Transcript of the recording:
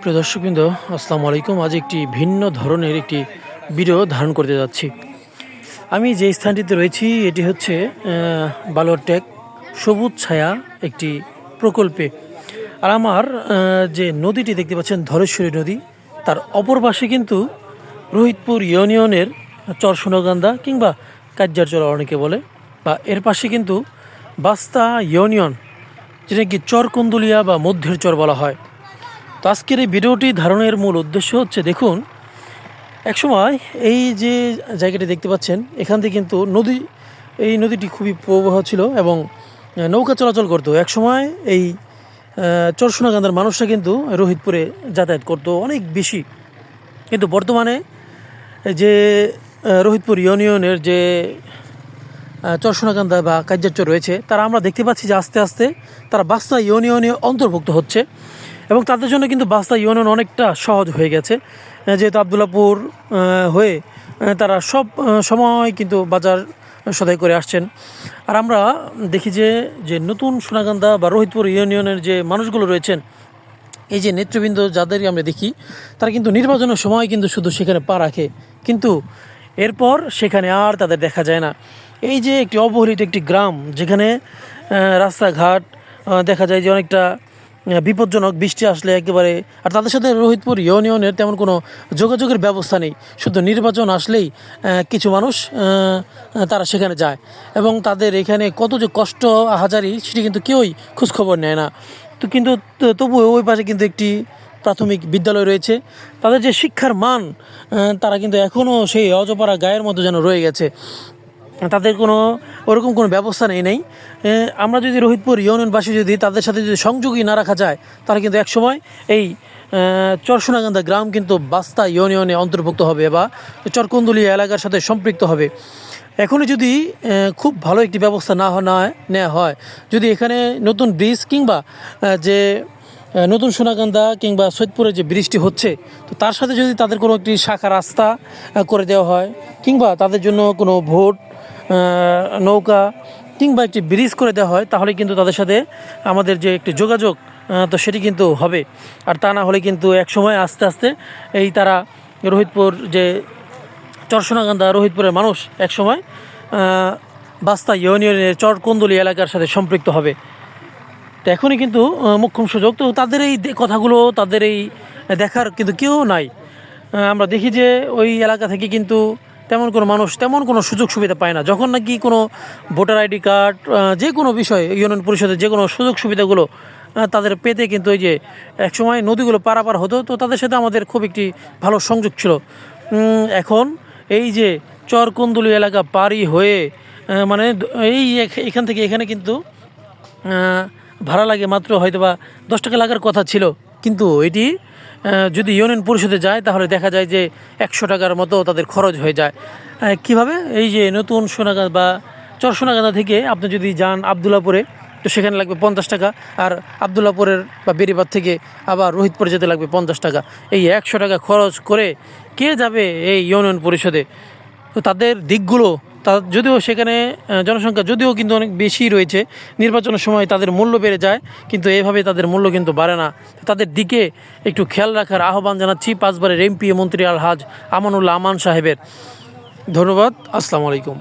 প্রিয় দর্শকবৃন্দ, আসসালামু আলাইকুম। আজ একটি ভিন্ন ধরনের একটি ভিডিও ধারণ করতে যাচ্ছি। আমি যে স্থানটিতে রয়েছি এটি হচ্ছে বালুরটেক সবুজ ছায়া একটি প্রকল্পে। আর আমার যে নদীটি দেখতে পাচ্ছেন ধলেশ্বরী নদী, তার অপর পাশে কিন্তু রোহিতপুর ইউনিয়নের চরসোনাগান্দা কিংবা কাজ্জারচর অনেকে বলে, বা এর পাশে কিন্তু বাস্তা ইউনিয়ন, যেটা কি চরকুন্দুলিয়া বা মধ্যের চর বলা হয়। তো আজকের এই ভিডিওটি ধারণের মূল উদ্দেশ্য হচ্ছে, দেখুন একসময় এই যে জায়গাটি দেখতে পাচ্ছেন এখান থেকে কিন্তু এই নদীটি খুবই প্রবাহ ছিল এবং নৌকা চলাচল করতো। একসময় এই চরসোনাগান্ধার মানুষরা কিন্তু রোহিতপুরে যাতায়াত করতো অনেক বেশি। কিন্তু বর্তমানে যে রোহিতপুর ইউনিয়নের যে চরসোনাগান্ধা বা কাজ্জারচর রয়েছে, তারা আমরা দেখতে পাচ্ছি যে আস্তে আস্তে তারা বাস্তা ইউনিয়নে অন্তর্ভুক্ত হচ্ছে এবং তাদের জন্য কিন্তু বাস্তা ইউনিয়ন অনেকটা সহজ হয়ে গেছে, যেহেতু আবদুল্লাপুর হয়ে তারা সব সময় কিন্তু বাজার সদাই করে আসছেন। আর আমরা দেখি যে নতুন সোনাগান্ধা বা রোহিতপুর ইউনিয়নের যে মানুষগুলো রয়েছেন, এই যে নেতৃবৃন্দ যাদেরই আমরা দেখি, তারা কিন্তু নির্বাচনের সময় কিন্তু শুধু সেখানে পা রাখে, কিন্তু এরপর সেখানে আর তাদের দেখা যায় না। এই যে একটি অবহেলিত একটি গ্রাম, যেখানে রাস্তাঘাট দেখা যায় যে অনেকটা বিপজ্জনক, বৃষ্টি আসলে একেবারে। আর তাদের সাথে রোহিতপুর ইউনিয়নের তেমন কোনো যোগাযোগের ব্যবস্থা নেই। শুধু নির্বাচন আসলেই কিছু মানুষ তারা সেখানে যায় এবং তাদের এখানে কত যে কষ্ট হাজারি সেটি কিন্তু কেউই খোঁজখবর নেয় না। তো কিন্তু তবুও ওই পাশে কিন্তু একটি প্রাথমিক বিদ্যালয় রয়েছে। তাদের যে শিক্ষার মান, তারা কিন্তু এখনও সেই অজপাড়া গায়ের মতো যেন রয়ে গেছে। তাদের কোনো ওরকম কোনো ব্যবস্থা নেই। আমরা যদি রোহিতপুর ইউনিয়নবাসী যদি তাদের সাথে যদি সংযোগই না রাখা যায়, তাহলে কিন্তু একসময় এই চরসোনাগান্ধা গ্রাম কিন্তু বাস্তা ইউনিয়নে অন্তর্ভুক্ত হবে বা চরকুন্দুলিয়া এলাকার সাথে সম্পৃক্ত হবে। এখনই যদি খুব ভালো একটি ব্যবস্থা না নেওয়া হয়, যদি এখানে নতুন ব্রিজ কিংবা যে নতুন সোনাগান্ধা কিংবা সৈয়দপুরে যে বৃষ্টি হচ্ছে, তো তার সাথে যদি তাদের কোনো একটি শাখা রাস্তা করে দেওয়া হয় কিংবা তাদের জন্য কোনো ভোট নৌকা কিংবা একটি ব্রিজ করে দেওয়া হয়, তাহলে কিন্তু তাদের সাথে আমাদের যে একটি যোগাযোগ, তো সেটি কিন্তু হবে। আর তা না হলে কিন্তু এক সময় আস্তে আস্তে এই তারা রোহিতপুর যে চরসোনাগান্ধা রোহিতপুরের মানুষ একসময় বাস্তা ইউনিয়নের চরকুন্দুলি এলাকার সাথে সম্পৃক্ত হবে। তো এখনই কিন্তু মোক্ষম সুযোগ। তো তাদের এই কথাগুলো, তাদের এই দেখার কিন্তু কেউ নাই। আমরা দেখি যে ওই এলাকা থেকে কিন্তু তেমন কোনো মানুষ তেমন কোনো সুযোগ সুবিধা পায় না। যখন নাকি কোনো ভোটার আইডি কার্ড, যে কোনো বিষয় ইউনিয়ন পরিষদের যে কোনো সুযোগ সুবিধাগুলো তাদের পেতে কিন্তু ওই যে একসময় নদীগুলো পারাপার হতো, তো তাদের সাথে আমাদের খুব একটি ভালো সংযোগ ছিল। এখন এই যে চরকুন্দুলি এলাকা পারি হয়ে মানে এখান থেকে এখানে কিন্তু ভাড়া লাগে মাত্র হয়তো বা 10 টাকা লাগার কথা ছিল, কিন্তু এটি যদি ইউনিয়ন পরিষদে যায় তাহলে দেখা যায় যে 100 টাকার মতো তাদের খরচ হয়ে যায়। কিভাবে? এই যে নতুন সোনাগাঁও বা চরসোনাগান্ধা থেকে আপনি যদি যান আবদুল্লাপুরে, তো সেখানে লাগবে 50 টাকা, আর আবদুল্লাপুরের বা বেরিবাদ থেকে আবার রোহিতপুরে যেতে লাগবে 50 টাকা। এই 100 টাকা খরচ করে কে যাবে এই ইউনিয়ন পরিষদে? তো তাদের দিকগুলো, যদিও সেখানে জনসংখ্যা যদিও কিন্তু অনেক বেশি রয়েছে, নির্বাচনের সময় তাদের মূল্য বেড়ে যায়, কিন্তু এভাবে তাদের মূল্য কিন্তু বাড়ে না। তাদের দিকে একটু খেয়াল রাখার আহ্বান জানাচ্ছি 5 বারের এমপি মন্ত্রী আলহাজ আমানুল্লাহ আমান সাহেবের। ধন্যবাদ। আসসালামু আলাইকুম।